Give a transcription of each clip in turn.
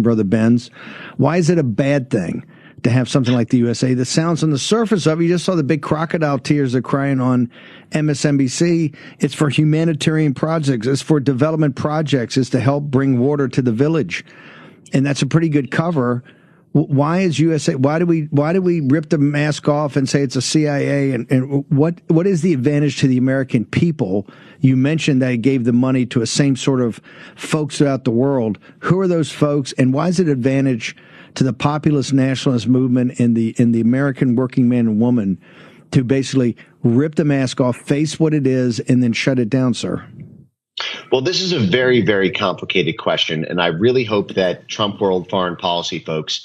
Brother Benz. Why is it a bad thing to have something like the USA that sounds on the surface of it? You just saw the big crocodile tears they're crying on MSNBC. It's for humanitarian projects. It's for development projects. It's to help bring water to the village. And that's a pretty good cover. Why is USA? Why do we rip the mask off and say it's a CIA? And what is the advantage to the American people? You mentioned that it gave the money to a same sort of folks throughout the world. Who are those folks, and why is it an advantage to the populist nationalist movement and the American working man and woman to basically rip the mask off, face what it is, and then shut it down, sir? Well, this is a very, very complicated question, and I really hope that Trump World Foreign Policy folks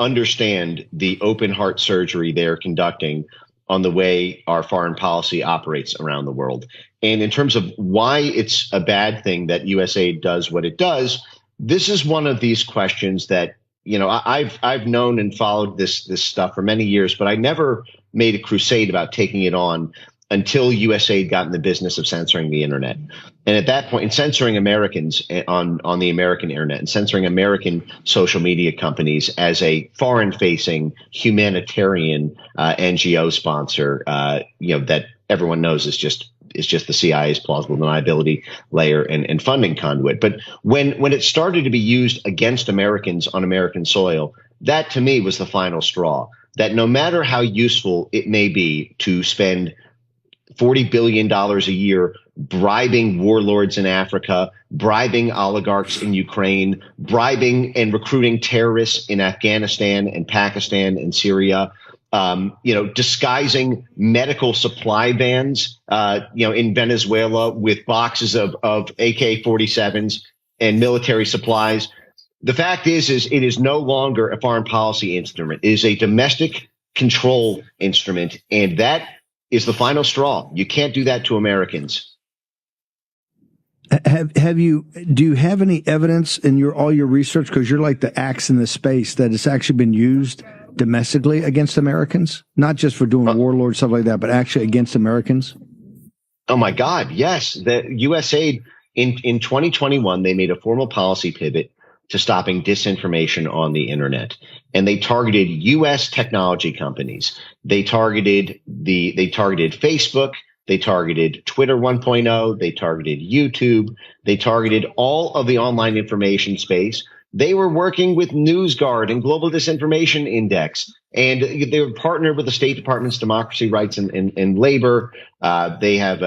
understand the open heart surgery they're conducting on the way our foreign policy operates around the world. And in terms of why it's a bad thing that USAID does what it does, this is one of these questions that, you know, I've known and followed this stuff for many years, but I never made a crusade about taking it on until USAID got in the business of censoring the internet. And at that point, and censoring Americans on the American internet, and censoring American social media companies as a foreign-facing humanitarian NGO sponsor, that everyone knows is just the CIA's plausible deniability layer and funding conduit. But when it started to be used against Americans on American soil, that to me was the final straw. That no matter how useful it may be to spend $40 billion a year bribing warlords in Africa, bribing oligarchs in Ukraine, bribing and recruiting terrorists in Afghanistan and Pakistan and Syria, disguising medical supply vans, in Venezuela with boxes of AK-47s and military supplies. The fact is it is no longer a foreign policy instrument. It is a domestic control instrument, and that is the final straw. You can't do that to Americans. Do you have any evidence in all your research, because you're like the axe in the space, that it's actually been used domestically against Americans, not just for doing warlord stuff like that, but actually against Americans? Oh my God, yes. The USAID in 2021, they made a formal policy pivot to stopping disinformation on the internet. And they targeted U.S. technology companies. They targeted Facebook. They targeted Twitter 1.0. They targeted YouTube. They targeted all of the online information space. They were working with NewsGuard and Global Disinformation Index, and they were partnered with the State Department's Democracy, Rights, and Labor. They have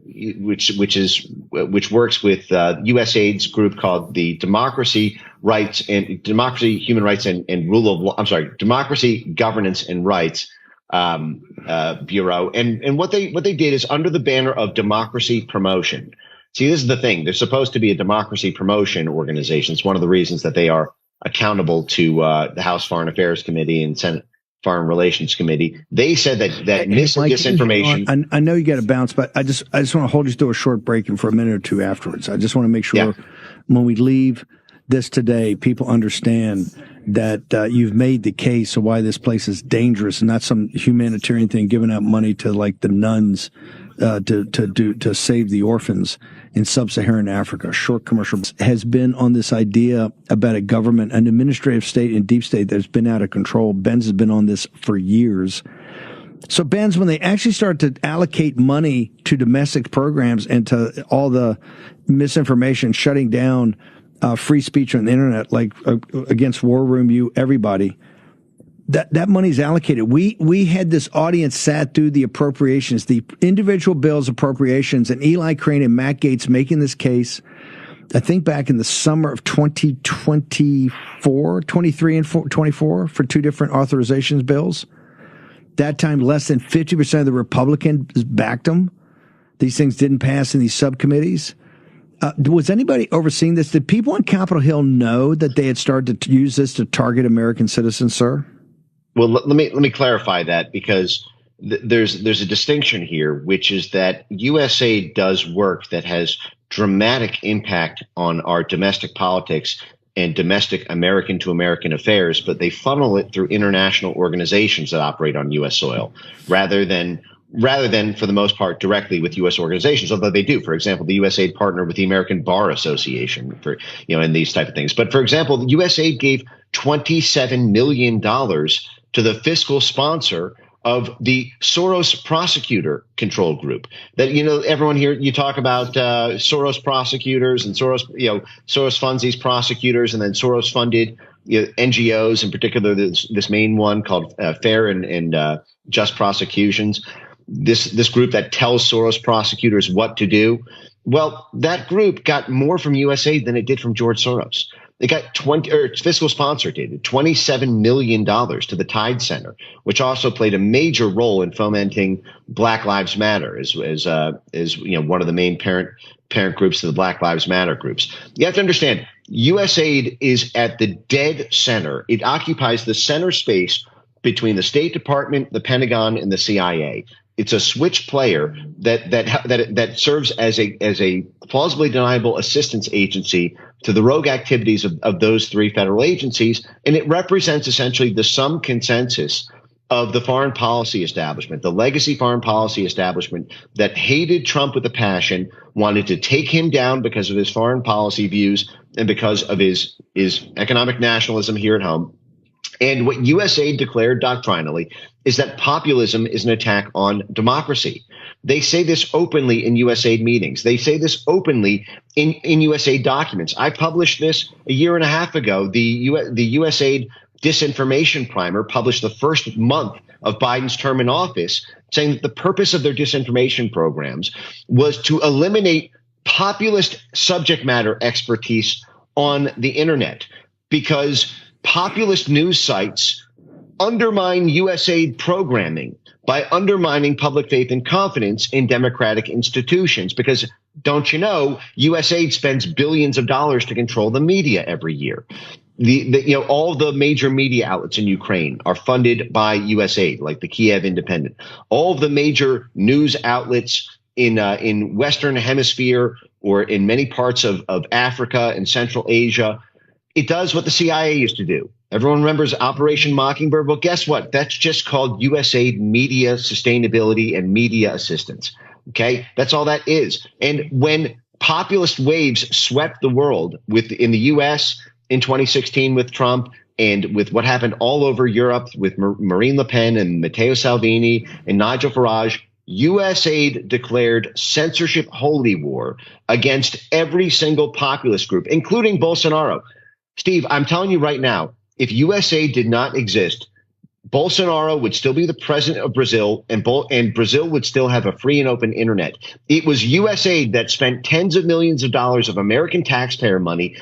which works with USAID's group called the Democracy, Human Rights, and Rule of Law. I'm sorry, Democracy, Governance, and Rights Bureau. And what they did is, under the banner of democracy promotion. See, this is the thing. They're supposed to be a democracy promotion organization. It's one of the reasons that they are accountable to the House Foreign Affairs Committee and Senate Foreign Relations Committee. They said that disinformation. I know you got to bounce, but I just want to hold you to a short break and for a minute or two afterwards. I just want to make sure when we leave this today, people understand that you've made the case of why this place is dangerous and not some humanitarian thing, giving out money to like the nuns to save the orphans in sub-Saharan Africa. Short commercial has been on this idea about a government, an administrative state and deep state that's been out of control. Benz has been on this for years. So Benz, when they actually start to allocate money to domestic programs and to all the misinformation, shutting down free speech on the internet, like against War Room U, everybody, that money's allocated. We had this audience sat through the appropriations, the individual bills appropriations, and Eli Crane and Matt Gaetz making this case, I think back in the summer of 2024, 23 and 24 for two different authorizations bills. That time, less than 50% of the Republicans backed them. These things didn't pass in these subcommittees. Was anybody overseeing this? Did people on Capitol Hill know that they had started to use this to target American citizens, sir? Well, let me clarify that, because there's a distinction here, which is that USAID does work that has dramatic impact on our domestic politics and domestic American to American affairs, but they funnel it through international organizations that operate on U.S. soil rather than rather than, for the most part, directly with U.S. organizations, although they do. For example, the USAID partnered with the American Bar Association for, and these type of things. But for example, the USAID gave $27 million to the fiscal sponsor of the Soros prosecutor control group. That, everyone here, you talk about Soros prosecutors, and Soros funds these prosecutors, and then Soros funded NGOs, in particular this main one called Fair and Just Prosecutions. This group that tells Soros prosecutors what to do. Well, that group got more from USAID than it did from George Soros. They got its fiscal sponsor did $27 million to the Tide Center, which also played a major role in fomenting Black Lives Matter, as one of the main parent groups to the Black Lives Matter groups. You have to understand, USAID is at the dead center. It occupies the center space between the State Department, the Pentagon, and the CIA. It's a switch player that serves as a plausibly deniable assistance agency to the rogue activities of those three federal agencies, and it represents essentially the sum consensus of the foreign policy establishment, the legacy foreign policy establishment that hated Trump with a passion, wanted to take him down because of his foreign policy views and because of his economic nationalism here at home. And what USAID declared doctrinally is that populism is an attack on democracy. They say this openly in USAID meetings. They say this openly in USAID documents. I published this a year and a half ago. The USAID disinformation primer published the first month of Biden's term in office, saying that the purpose of their disinformation programs was to eliminate populist subject matter expertise on the internet, because populist news sites undermine USAID programming by undermining public faith and confidence in democratic institutions. Because, don't you know, USAID spends billions of dollars to control the media every year. All the major media outlets in Ukraine are funded by USAID, like the Kiev Independent. All of the major news outlets in Western Hemisphere or in many parts of Africa and Central Asia, it does what the CIA used to do. Everyone remembers Operation Mockingbird. Well, guess what? That's just called USAID Media Sustainability and Media Assistance. Okay, that's all that is. And when populist waves swept the world in the U.S. in 2016 with Trump, and with what happened all over Europe with Marine Le Pen and Matteo Salvini and Nigel Farage, USAID declared censorship holy war against every single populist group, including Bolsonaro. Steve, I'm telling you right now, if USAID did not exist, Bolsonaro would still be the president of Brazil, and Brazil would still have a free and open internet. It was USAID that spent tens of millions of dollars of American taxpayer money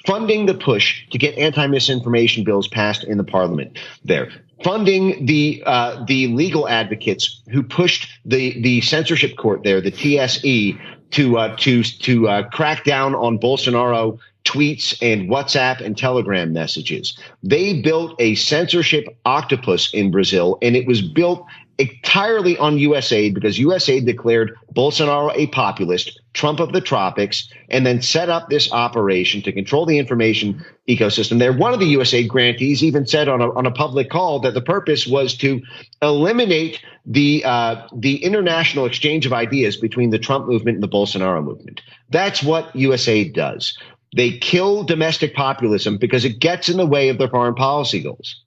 funding the push to get anti-misinformation bills passed in the parliament there, funding the legal advocates who pushed the censorship court there, the TSE, to crack down on Bolsonaro tweets and WhatsApp and Telegram messages. They built a censorship octopus in Brazil, and it was built entirely on USAID because USAID declared Bolsonaro a populist, Trump of the tropics, and then set up this operation to control the information ecosystem there. One of the USAID grantees even said on a public call that the purpose was to eliminate the international exchange of ideas between the Trump movement and the Bolsonaro movement. That's what USAID does. They kill domestic populism because it gets in the way of their foreign policy goals.